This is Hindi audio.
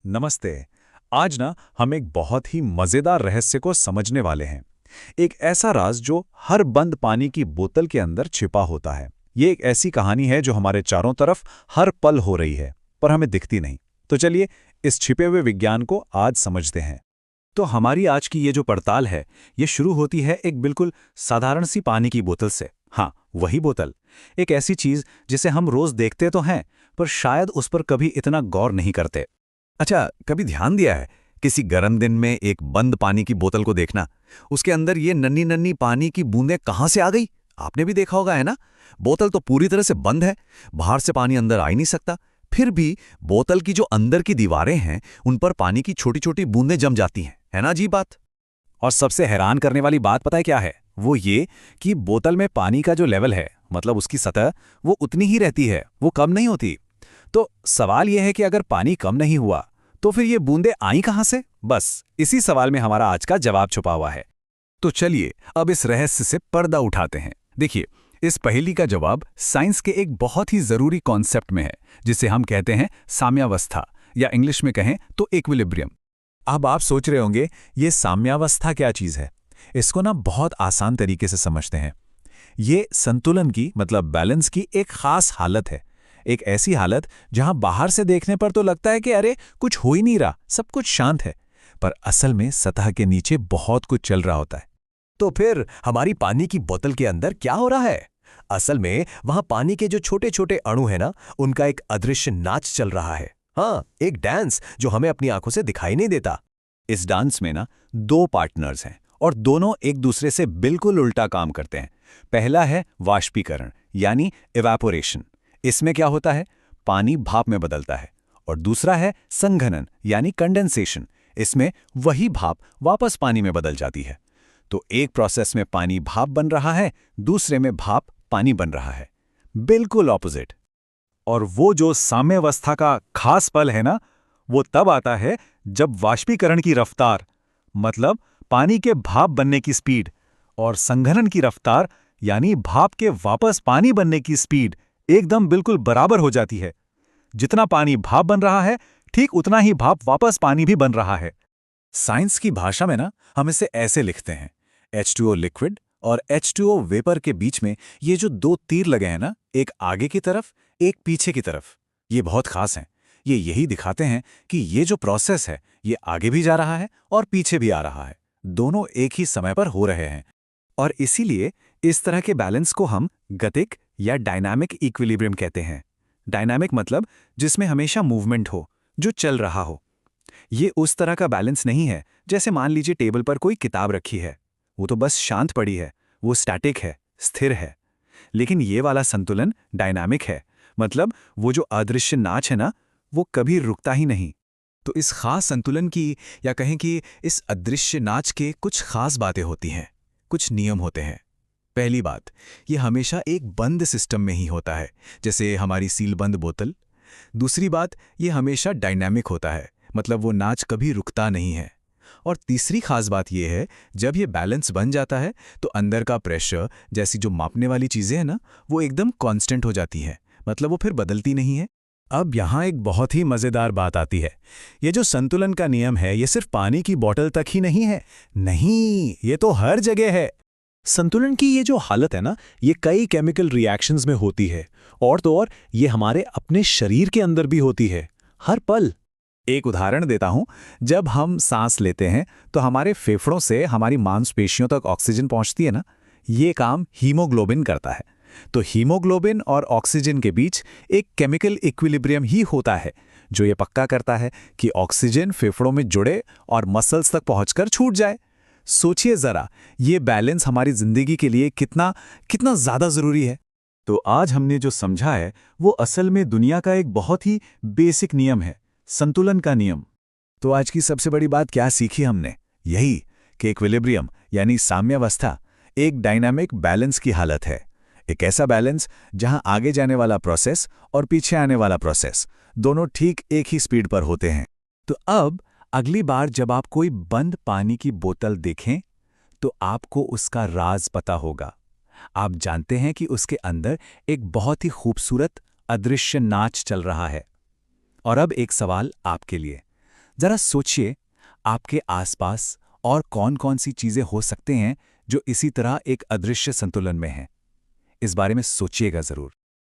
नमस्ते। आज ना हम एक बहुत ही मजेदार रहस्य को समझने वाले हैं। एक ऐसा राज जो हर बंद पानी की बोतल के अंदर छिपा होता है। ये एक ऐसी कहानी है जो हमारे चारों तरफ हर पल हो रही है, पर हमें दिखती नहीं। तो चलिए इस छिपे हुए विज्ञान को आज समझते हैं। तो हमारी आज की ये जो पड़ताल है, ये शुरू होती है एक बिल्कुल साधारण सी पानी की बोतल से। हाँ, वही बोतल। एक ऐसी चीज जिसे हम रोज देखते तो हैं, पर शायद उस पर कभी इतना गौर नहीं करते। अच्छा, कभी ध्यान दिया है किसी गर्म दिन में एक बंद पानी की बोतल को देखना? उसके अंदर ये नन्ही नन्ही पानी की बूंदें कहाँ से आ गई? आपने भी देखा होगा, है ना? बोतल तो पूरी तरह से बंद है, बाहर से पानी अंदर आ ही नहीं सकता। फिर भी बोतल की जो अंदर की दीवारें हैं, उन पर पानी की छोटी छोटी बूंदें जम जाती हैं। है ना अजीब बात? और सबसे हैरान करने वाली बात पता है क्या है? वो ये कि बोतल में पानी का जो लेवल है, मतलब उसकी सतह, वो उतनी ही रहती है, वो कम नहीं होती। तो सवाल यह है कि अगर पानी कम नहीं हुआ, तो फिर ये बूंदें आई कहां से? बस इसी सवाल में हमारा आज का जवाब छुपा हुआ है। तो चलिए अब इस रहस्य से पर्दा उठाते हैं। देखिए, इस पहेली का जवाब साइंस के एक बहुत ही जरूरी कॉन्सेप्ट में है, जिसे हम कहते हैं साम्यावस्था, या इंग्लिश में कहें तो इक्विलिब्रियम। अब आप सोच रहे होंगे, ये साम्यावस्था क्या चीज है? इसको ना बहुत आसान तरीके से समझते हैं। ये संतुलन की, मतलब बैलेंस की एक खास हालत है। एक ऐसी हालत जहां बाहर से देखने पर तो लगता है कि अरे कुछ हो ही नहीं रहा, सब कुछ शांत है, पर असल में सतह के नीचे बहुत कुछ चल रहा होता है। तो फिर हमारी पानी की बोतल के अंदर क्या हो रहा है? असल में वहां पानी के जो छोटे छोटे अणु हैं ना, उनका एक अदृश्य नाच चल रहा है। हाँ, एक डांस जो हमें अपनी आंखों से दिखाई नहीं देता। इस डांस में ना दो पार्टनर्स हैं और दोनों एक दूसरे से बिल्कुल उल्टा काम करते हैं। पहला है वाष्पीकरण, यानी इवेपोरेशन। इसमें क्या होता है? पानी भाप में बदलता है। और दूसरा है संघनन, यानी कंडेंसेशन। इसमें वही भाप वापस पानी में बदल जाती है। तो एक प्रोसेस में पानी भाप बन रहा है, दूसरे में भाप पानी बन रहा है। बिल्कुल ऑपोजिट। और वो जो साम्यावस्था का खास पल है ना, वो तब आता है जब वाष्पीकरण की रफ्तार, मतलब पानी के भाप बनने की स्पीड, और संघनन की रफ्तार, यानी भाप के वापस पानी बनने की स्पीड, एकदम बिल्कुल बराबर हो जाती है। जितना पानी भाप बन रहा है, ठीक उतना ही भाप वापस पानी भी बन रहा है। साइंस की भाषा में ना हम इसे ऐसे लिखते हैं, H2O लिक्विड और H2O वेपर के बीच में ये जो दो तीर लगे हैं ना, एक आगे की तरफ, एक पीछे की तरफ, ये बहुत खास हैं। ये यही दिखाते हैं कि ये जो प्रोसेस है, ये आगे भी जा रहा है और पीछे भी आ रहा है। दोनों एक ही समय पर हो रहे हैं। और इसीलिए इस तरह के बैलेंस को हम गतिक या डायनामिक इक्विलिब्रियम कहते हैं। डायनामिक मतलब जिसमें हमेशा मूवमेंट हो, जो चल रहा हो। ये उस तरह का बैलेंस नहीं है जैसे मान लीजिए टेबल पर कोई किताब रखी है, वो तो बस शांत पड़ी है, वो स्टैटिक है, स्थिर है। लेकिन ये वाला संतुलन डायनामिक है, मतलब वो जो अदृश्य नाच है ना, वो कभी रुकता ही नहीं। तो इस खास संतुलन की, या कहें कि इस अदृश्य नाच के कुछ खास बातें होती हैं, कुछ नियम होते हैं। पहली बात, ये हमेशा एक बंद सिस्टम में ही होता है, जैसे हमारी सीलबंद बोतल। दूसरी बात, ये हमेशा डायनामिक होता है, मतलब वो नाच कभी रुकता नहीं है। और तीसरी खास बात यह है, जब ये बैलेंस बन जाता है तो अंदर का प्रेशर जैसी जो मापने वाली चीज़ें हैं ना, वो एकदम कांस्टेंट हो जाती हैं, मतलब वो फिर बदलती नहीं है। अब यहाँ एक बहुत ही मज़ेदार बात आती है। ये जो संतुलन का नियम है, ये सिर्फ पानी की बोतल तक ही नहीं है। नहीं, ये तो हर जगह है। संतुलन की ये जो हालत है ना, ये कई केमिकल रिएक्शंस में होती है, और तो और ये हमारे अपने शरीर के अंदर भी होती है, हर पल। एक उदाहरण देता हूं, जब हम सांस लेते हैं तो हमारे फेफड़ों से हमारी मांसपेशियों तक ऑक्सीजन पहुंचती है ना, ये काम हीमोग्लोबिन करता है। तो हीमोग्लोबिन और ऑक्सीजन के बीच एक केमिकल इक्विलिब्रियम ही होता है, जो ये पक्का करता है कि ऑक्सीजन फेफड़ों में जुड़े और मसल्स तक पहुंचकर छूट जाए। सोचिए जरा, ये बैलेंस हमारी जिंदगी के लिए कितना कितना ज्यादा जरूरी है। तो आज हमने जो समझा है, वो असल में दुनिया का एक बहुत ही बेसिक नियम है, संतुलन का नियम। तो आज की सबसे बड़ी बात क्या सीखी हमने? यही कि इक्विलिब्रियम यानी साम्यावस्था एक डायनामिक बैलेंस की हालत है। एक ऐसा बैलेंस जहां आगे जाने वाला प्रोसेस और पीछे आने वाला प्रोसेस दोनों ठीक एक ही स्पीड पर होते हैं। तो अब अगली बार जब आप कोई बंद पानी की बोतल देखें, तो आपको उसका राज पता होगा। आप जानते हैं कि उसके अंदर एक बहुत ही खूबसूरत अदृश्य नाच चल रहा है। और अब एक सवाल आपके लिए, जरा सोचिए, आपके आसपास और कौन-कौन सी चीजें हो सकते हैं जो इसी तरह एक अदृश्य संतुलन में हैं। इस बारे में सोचिएगा जरूर।